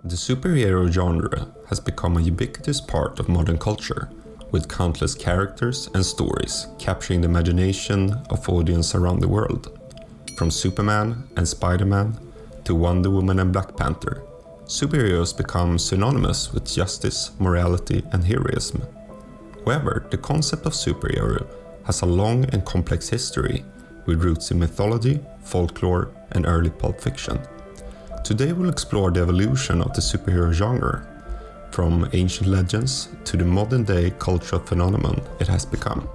The superhero genre has become a ubiquitous part of modern culture, with countless characters and stories capturing the imagination of audiences around the world. From Superman and Spider-Man to Wonder Woman and Black Panther, superheroes become synonymous with justice, morality, and heroism. However, the concept of superhero has a long and complex history, with roots in mythology, folklore, and early pulp fiction. Today we'll explore the evolution of the superhero genre, from ancient legends to the modern-day cultural phenomenon it has become.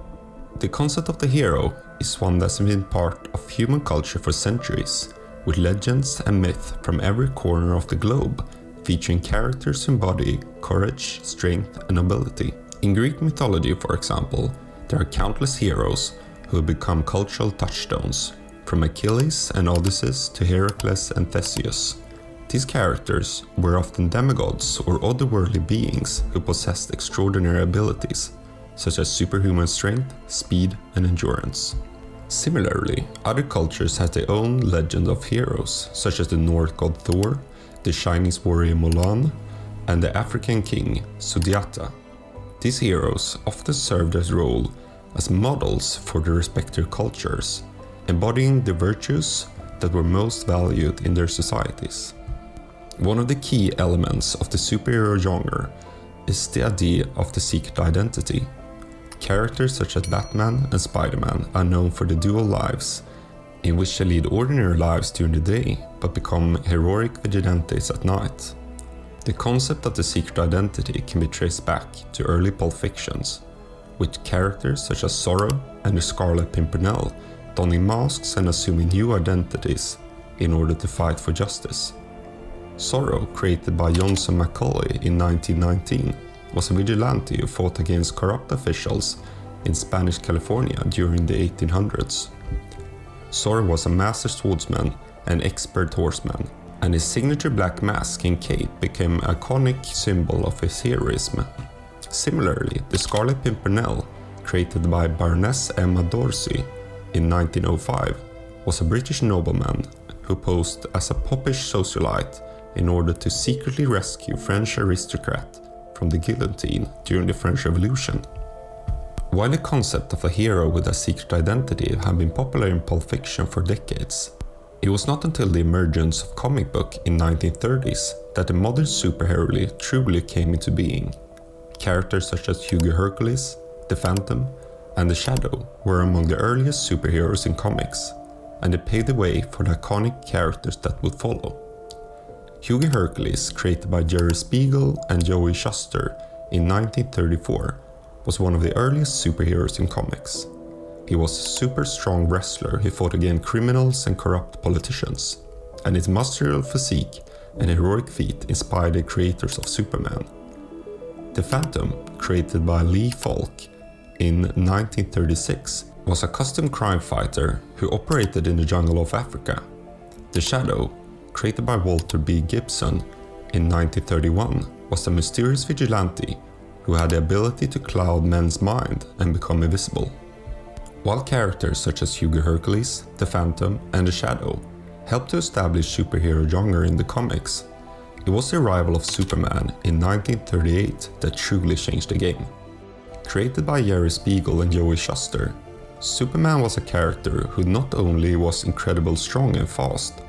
The concept of the hero is one that's been part of human culture for centuries, with legends and myth from every corner of the globe, featuring characters who embody courage, strength, and nobility. In Greek mythology, for example, there are countless heroes who have become cultural touchstones, from Achilles and Odysseus to Heracles and Theseus. These characters were often demigods or otherworldly beings who possessed extraordinary abilities, such as superhuman strength, speed, and endurance. Similarly, other cultures have their own legend of heroes, such as the Norse god Thor, the Chinese warrior Mulan, and the African king Sudiata. These heroes often served as role as models for their respective cultures, embodying the virtues that were most valued in their societies. One of the key elements of the superhero genre is the idea of the secret identity. Characters such as Batman and Spider-Man are known for their dual lives, in which they lead ordinary lives during the day but become heroic vigilantes at night. The concept of the secret identity can be traced back to early pulp fictions, with characters such as Zorro and the Scarlet Pimpernel donning masks and assuming new identities in order to fight for justice. Zorro, created by Johnson Macaulay in 1919, was a vigilante who fought against corrupt officials in Spanish California during the 1800s. Zorro was a master swordsman and expert horseman, and his signature black mask and cape became an iconic symbol of his heroism. Similarly, the Scarlet Pimpernel, created by Baroness Emma D'Orsay in 1905, was a British nobleman who posed as a popish socialite in order to secretly rescue French aristocrat from the guillotine during the French Revolution. While the concept of a hero with a secret identity had been popular in pulp fiction for decades, it was not until the emergence of comic book in the 1930s that the modern superhero truly came into being. Characters such as Hugo Hercules, the Phantom, and the Shadow were among the earliest superheroes in comics, and they paved the way for the iconic characters that would follow. Hugo Hercules, created by Jerry Spiegel and Joey Shuster in 1934, was one of the earliest superheroes in comics. He was a super strong wrestler who fought against criminals and corrupt politicians, and his muscular physique and heroic feat inspired the creators of Superman. The Phantom, created by Lee Falk in 1936, was a custom crime fighter who operated in the jungle of Africa. The Shadow, created by Walter B. Gibson in 1931, was a mysterious vigilante who had the ability to cloud men's mind and become invisible. While characters such as Hugo Hercules, the Phantom, and the Shadow helped to establish superhero genre in the comics, it was the arrival of Superman in 1938 that truly changed the game. Created by Jerry Spiegel and Joey Shuster, Superman was a character who not only was incredibly strong and fast,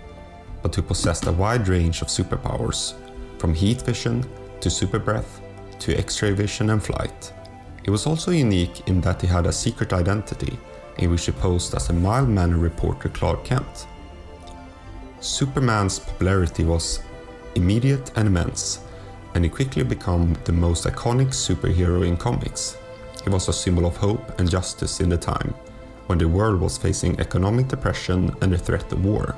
but who possessed a wide range of superpowers, from heat vision to super breath to X-ray vision and flight. He was also unique in that he had a secret identity, in which he posed as a mild-mannered reporter Clark Kent. Superman's popularity was immediate and immense, and he quickly became the most iconic superhero in comics. He was a symbol of hope and justice in the time, when the world was facing economic depression and the threat of war,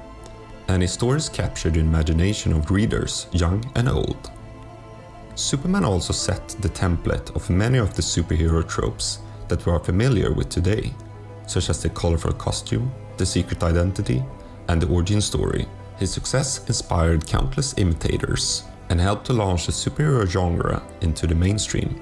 and his stories captured the imagination of readers, young and old. Superman also set the template of many of the superhero tropes that we are familiar with today, such as the colorful costume, the secret identity, and the origin story. His success inspired countless imitators and helped to launch the superhero genre into the mainstream.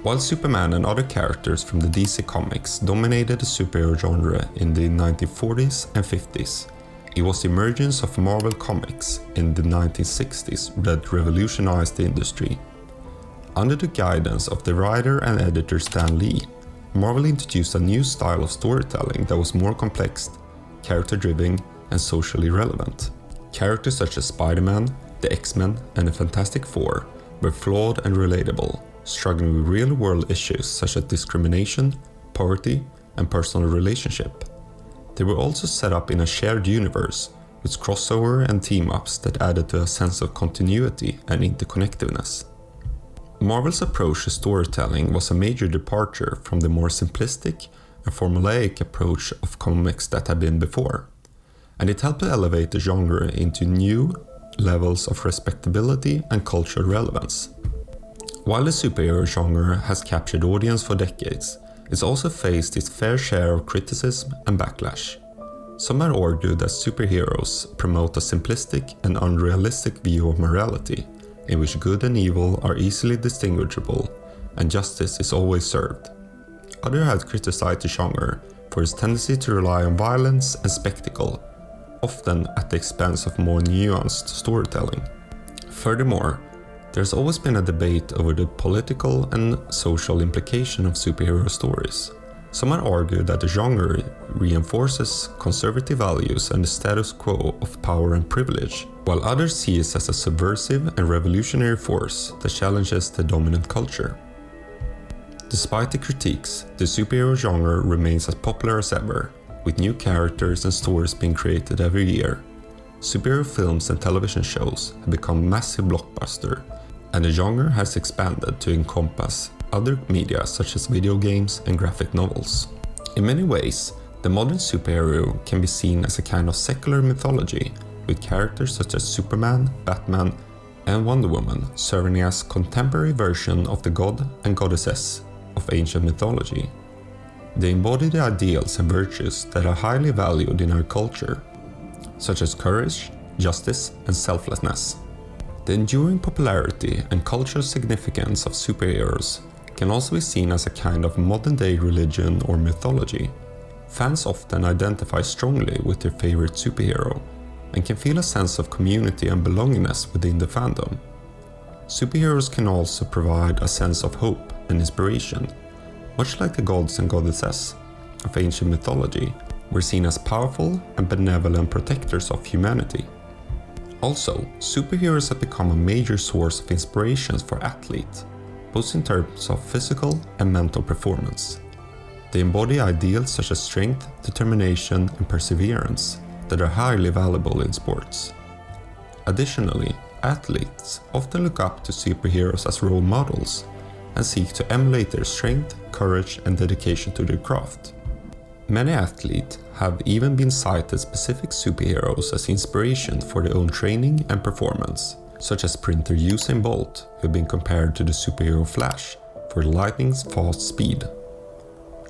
While Superman and other characters from the DC comics dominated the superhero genre in the 1940s and 50s, It was the emergence of Marvel Comics in the 1960s that revolutionized the industry. Under the guidance of the writer and editor Stan Lee, Marvel introduced a new style of storytelling that was more complex, character-driven, and socially relevant. Characters such as Spider-Man, the X-Men, and the Fantastic Four were flawed and relatable, struggling with real-world issues such as discrimination, poverty, and personal relationship. They were also set up in a shared universe, with crossover and team-ups that added to a sense of continuity and interconnectedness. Marvel's approach to storytelling was a major departure from the more simplistic and formulaic approach of comics that had been before, and it helped to elevate the genre into new levels of respectability and cultural relevance. While the superhero genre has captured audience for decades, it's also faced its fair share of criticism and backlash. Some have argued that superheroes promote a simplistic and unrealistic view of morality, in which good and evil are easily distinguishable and justice is always served. Others have criticized the genre for its tendency to rely on violence and spectacle, often at the expense of more nuanced storytelling. Furthermore, there's always been a debate over the political and social implication of superhero stories. Some have argued that the genre reinforces conservative values and the status quo of power and privilege, while others see it as a subversive and revolutionary force that challenges the dominant culture. Despite the critiques, the superhero genre remains as popular as ever, with new characters and stories being created every year. Superhero films and television shows have become massive blockbusters, and the genre has expanded to encompass other media such as video games and graphic novels. In many ways, the modern superhero can be seen as a kind of secular mythology, with characters such as Superman, Batman, and Wonder Woman serving as contemporary version of the god and goddesses of ancient mythology. They embody the ideals and virtues that are highly valued in our culture, such as courage, justice, and selflessness. The enduring popularity and cultural significance of superheroes can also be seen as a kind of modern-day religion or mythology. Fans often identify strongly with their favorite superhero and can feel a sense of community and belongingness within the fandom. Superheroes can also provide a sense of hope and inspiration. Much like the gods and goddesses of ancient mythology, were seen as powerful and benevolent protectors of humanity. Also, superheroes have become a major source of inspiration for athletes, both in terms of physical and mental performance. They embody ideals such as strength, determination, and perseverance that are highly valuable in sports. Additionally, athletes often look up to superheroes as role models and seek to emulate their strength, courage, and dedication to their craft. Many athletes have even been cited specific superheroes as inspiration for their own training and performance, such as sprinter Usain Bolt, who have been compared to the superhero Flash for lightning's fast speed.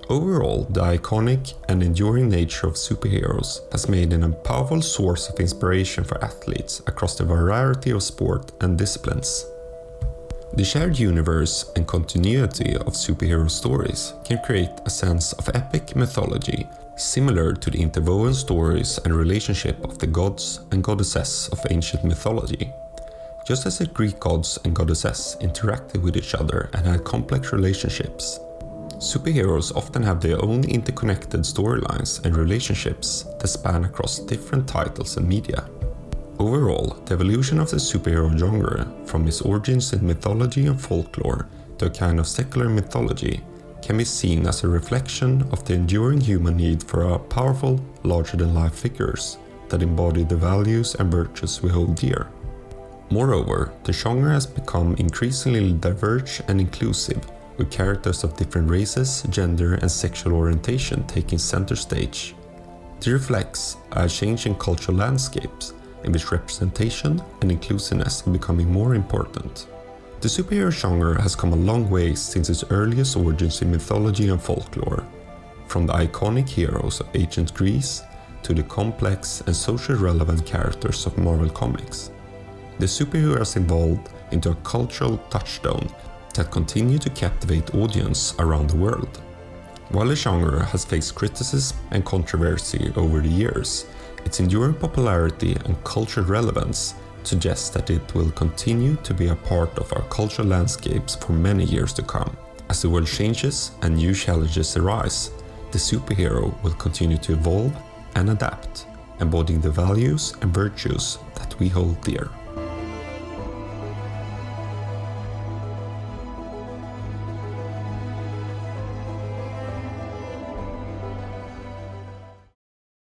Overall, the iconic and enduring nature of superheroes has made them a powerful source of inspiration for athletes across the variety of sport and disciplines. The shared universe and continuity of superhero stories can create a sense of epic mythology, similar to the interwoven stories and relationship of the gods and goddesses of ancient mythology. Just as the Greek gods and goddesses interacted with each other and had complex relationships, superheroes often have their own interconnected storylines and relationships that span across different titles and media. Overall, the evolution of the superhero genre, from its origins in mythology and folklore to a kind of secular mythology, can be seen as a reflection of the enduring human need for powerful, larger-than-life figures that embody the values and virtues we hold dear. Moreover, the genre has become increasingly diverse and inclusive, with characters of different races, gender, and sexual orientation taking center stage. This reflects a changing cultural landscapes in which representation and inclusiveness are becoming more important. The superhero genre has come a long way since its earliest origins in mythology and folklore, from the iconic heroes of ancient Greece to the complex and socially relevant characters of Marvel Comics. The superhero has evolved into a cultural touchstone that continue to captivate audience around the world. While the genre has faced criticism and controversy over the years, Its enduring popularity and cultural relevance suggests that it will continue to be a part of our cultural landscapes for many years to come. As the world changes and new challenges arise, the superhero will continue to evolve and adapt, embodying the values and virtues that we hold dear.